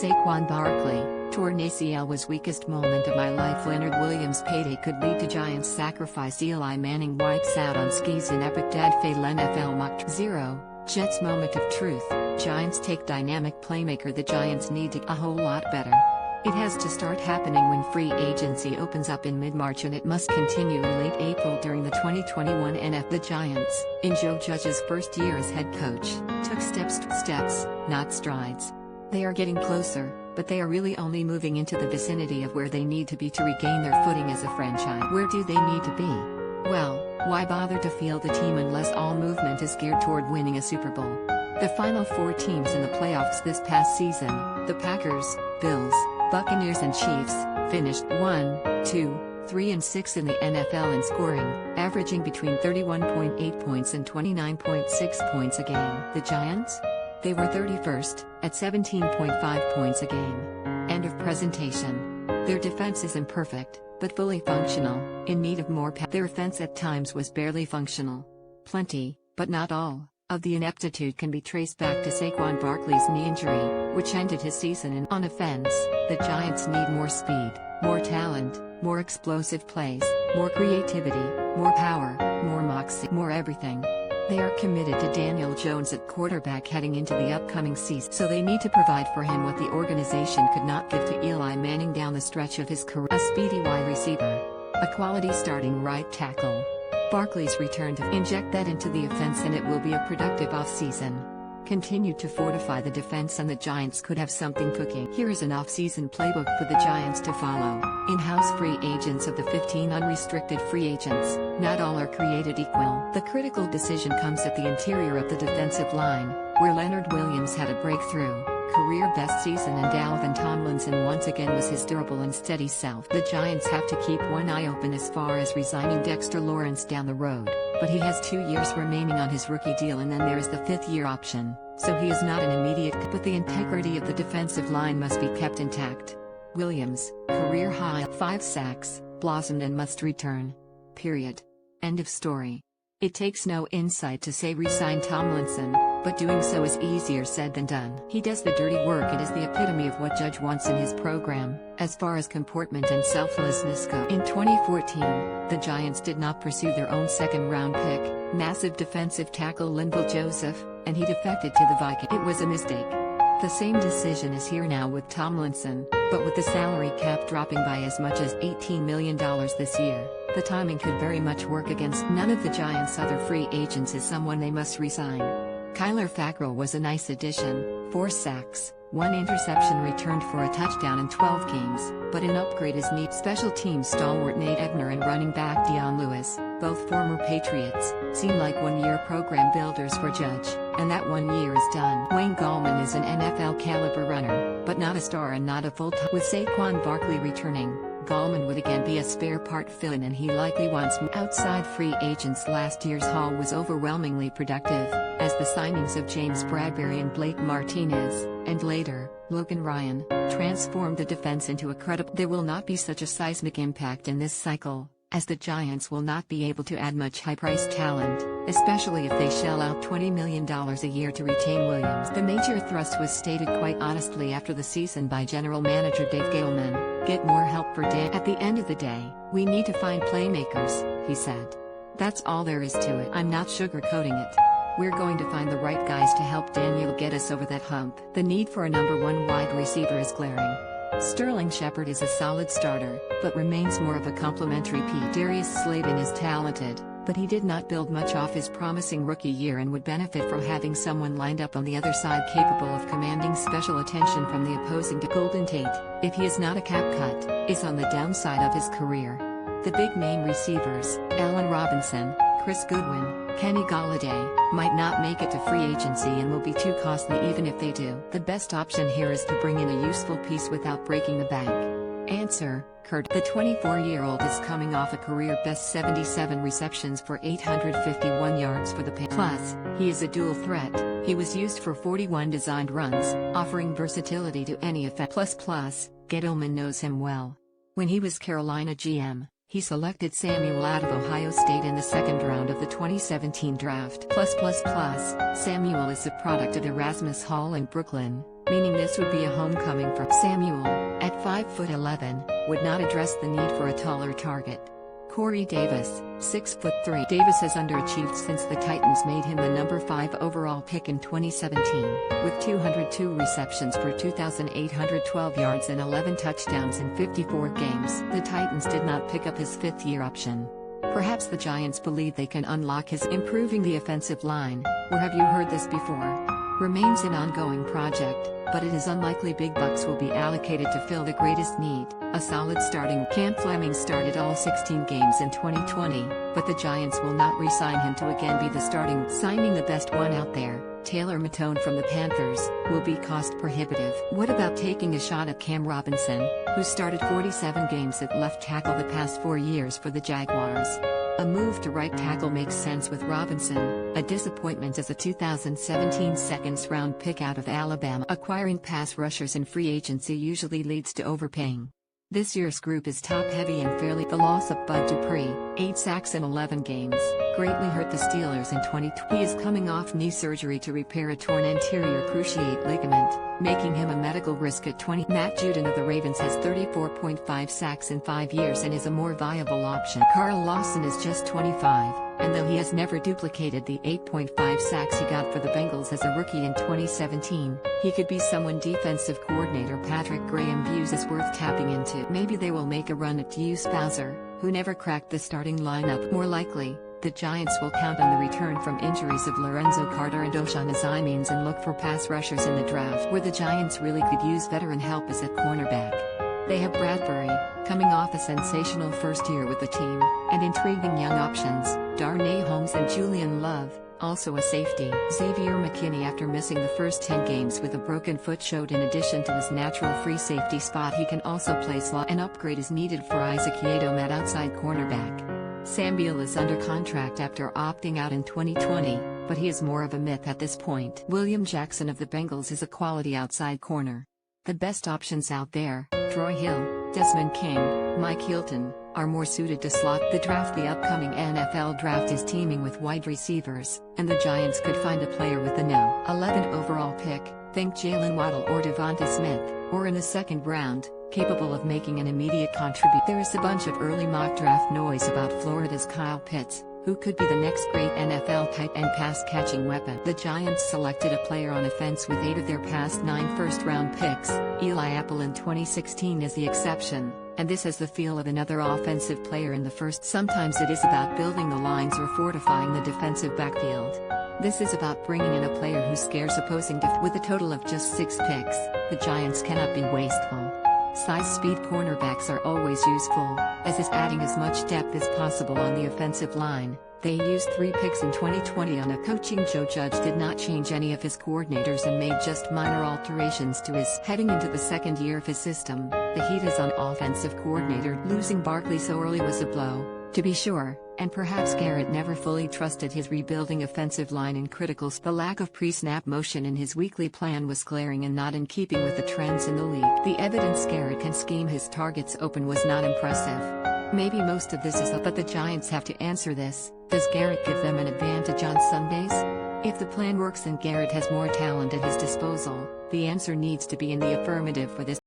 Saquon Barkley, torn ACL was weakest moment of my life. Leonard Williams payday could lead to Giants sacrifice. Eli Manning wipes out on skis ineptitude fatal NFL mock 0. Jets moment of truth, Giants take dynamic playmaker. The Giants need to a whole lot better. It has to start happening when free agency opens up in mid-March, and it must continue in late April during the 2021 NFL. The Giants, in Joe Judge's first year as head coach, took steps, not strides. They are getting closer, but they are really only moving into the vicinity of where they need to be to regain their footing as a franchise. Where do they need to be? Well, why bother to field the team unless all movement is geared toward winning a Super Bowl? The final four teams in the playoffs this past season, the Packers, Bills, Buccaneers and Chiefs, finished 1, 2, 3 and 6 in the NFL in scoring, averaging between 31.8 points and 29.6 points a game. The Giants? They were 31st, at 17.5 points a game. End of presentation. Their defense is imperfect, but fully functional, in need of more Their offense at times was barely functional. Plenty, but not all, of the ineptitude can be traced back to Saquon Barkley's knee injury, which ended his season. On offense, the Giants need more speed, more talent, more explosive plays, more creativity, more power, more moxie, more everything. They are committed to Daniel Jones at quarterback heading into the upcoming season, so they need to provide for him what the organization could not give to Eli Manning down the stretch of his career: a speedy wide receiver, a quality starting right tackle. Barkley's return to inject that into the offense, and it will be a productive offseason. Continue to fortify the defense, and the Giants could have something cooking. Here is an offseason playbook for the Giants to follow. In-house free agents. Of the 15 unrestricted free agents, not all are created equal. The critical decision comes at the interior of the defensive line, where Leonard Williams had a breakthrough, career best season, and Dalvin Tomlinson once again was his durable and steady self. The Giants have to keep one eye open as far as resigning Dexter Lawrence down the road, but he has 2 years remaining on his rookie deal, and then there is the 5th-year option, so he is not an immediate. But the integrity of the defensive line must be kept intact. Williams, career high 5 sacks, blossomed and must return. Period. End of story. It takes no insight to say resign Tomlinson, but doing so is easier said than done. He does the dirty work. It is the epitome of what Judge wants in his program, as far as comportment and selflessness go. In 2014, the Giants did not pursue their own second-round pick, massive defensive tackle Linval Joseph, and he defected to the Vikings. It was a mistake. The same decision is here now with Tomlinson, but with the salary cap dropping by as much as $18 million this year, the timing could very much work against. None of the Giants' other free agents is someone they must resign. Kyler Fackrell was a nice addition, 4 sacks, 1 interception returned for a touchdown in 12 games, but an upgrade is needed. Special teams stalwart Nate Ebner and running back Dion Lewis, both former Patriots, seem like one-year program builders for Judge, and that 1 year is done. Wayne Gallman is an NFL-caliber runner, but not a star and not a full-time. With Saquon Barkley returning, Gallman would again be a spare part fill-in, and he likely wants more. Outside free agents. Last year's haul was overwhelmingly productive, as the signings of James Bradbury and Blake Martinez, and later, Logan Ryan, transformed the defense into a credible. There will not be such a seismic impact in this cycle, as the Giants will not be able to add much high-priced talent, especially if they shell out $20 million a year to retain Williams. The major thrust was stated quite honestly after the season by General Manager Dave Gettleman: get more help for Dan. At the end of the day, we need to find playmakers, he said. That's all there is to it. I'm not sugarcoating it. We're going to find the right guys to help Daniel get us over that hump. The need for a number 1 wide receiver is glaring. Sterling Shepard is a solid starter, but remains more of a complimentary piece. Darius Slayton is talented, but he did not build much off his promising rookie year and would benefit from having someone lined up on the other side capable of commanding special attention from the opposing. Golden Tate, if he is not a cap cut, is on the downside of his career. The big-name receivers, Allen Robinson, Chris Goodwin, Kenny Golladay, might not make it to free agency and will be too costly even if they do. The best option here is to bring in a useful piece without breaking the bank. Answer: Kurt. The 24-year-old is coming off a career-best 77 receptions for 851 yards for the Patriots. Plus, he is a dual threat. He was used for 41 designed runs, offering versatility to any effect. Gettleman knows him well. When he was Carolina GM, he selected Samuel out of Ohio State in the 2nd round of the 2017 draft. Samuel is a product of Erasmus Hall in Brooklyn, meaning this would be a homecoming for Samuel, at 5'11", would not address the need for a taller target. Corey Davis, 6'3". Davis has underachieved since the Titans made him the number 5 overall pick in 2017, with 202 receptions for 2,812 yards and 11 touchdowns in 54 games. The Titans did not pick up his fifth-year option. Perhaps the Giants believe they can unlock his improving the offensive line, or have you heard this before? Remains an ongoing project, but it is unlikely big bucks will be allocated to fill the greatest need, a solid starting. Cam Fleming started all 16 games in 2020, but the Giants will not re-sign him to again be the starting. Signing the best one out there, Taylor Matone from the Panthers, will be cost prohibitive. What about taking a shot at Cam Robinson, who started 47 games at left tackle the past 4 years for the Jaguars? A move to right tackle makes sense with Robinson, a disappointment as a 2017 second-round pick out of Alabama. Acquiring pass rushers in free agency usually leads to overpaying. This year's group is top-heavy and fairly. The loss of Bud Dupree, 8 sacks in 11 games, greatly hurt the Steelers in 2020. He is coming off knee surgery to repair a torn anterior cruciate ligament, making him a medical risk at 20. Matt Judon of the Ravens has 34.5 sacks in 5 years and is a more viable option. Carl Lawson is just 25, and though he has never duplicated the 8.5 sacks he got for the Bengals as a rookie in 2017, he could be someone defensive coordinator Patrick Graham views as worth tapping into. Maybe they will make a run at Deuce Bowser, who never cracked the starting lineup. More likely, the Giants will count on the return from injuries of Lorenzo Carter and O'Shawn Azimines and look for pass rushers in the draft. Where the Giants really could use veteran help is at cornerback. They have Bradbury, coming off a sensational first year with the team, and intriguing young options, Darnay Holmes and Julian Love, also a safety. Xavier Mckinney, after missing the first 10 games with a broken foot, showed in addition to his natural free safety spot he can also play slot. An upgrade is needed for Isaac Yiadom at outside cornerback. Sam Beal is under contract after opting out in 2020, but he is more of a myth at this point. William Jackson of the Bengals is a quality outside corner. The best options out there, Troy Hill, Desmond King, Mike Hilton, are more suited to slot. The upcoming NFL draft is teeming with wide receivers, and the Giants could find a player with the no. 11th overall pick, think Jalen Waddle or Devonta Smith, or in the second round, capable of making an immediate contribution. There is a bunch of early mock draft noise about Florida's Kyle Pitts, who could be the next great NFL tight end pass-catching weapon. The Giants selected a player on offense with 8 of their past 9 first-round picks, Eli Apple in 2016 is the exception, and this has the feel of another offensive player in the first. Sometimes it is about building the lines or fortifying the defensive backfield. This is about bringing in a player who scares opposing with a total of just 6 picks, the Giants cannot be wasteful. Size-speed cornerbacks are always useful, as is adding as much depth as possible on the offensive line. They used 3 picks in 2020 on a coaching. Joe Judge did not change any of his coordinators and made just minor alterations to his. Heading into the second year of his system, the Heat is on offensive coordinator. Losing Barkley so early was a blow, to be sure, and perhaps Garrett never fully trusted his rebuilding offensive line in criticals. The lack of pre-snap motion in his weekly plan was glaring and not in keeping with the trends in the league. The evidence Garrett can scheme his targets open was not impressive. Maybe most of this is but the Giants have to answer this. Does Garrett give them an advantage on Sundays? If the plan works and Garrett has more talent at his disposal, the answer needs to be in the affirmative for this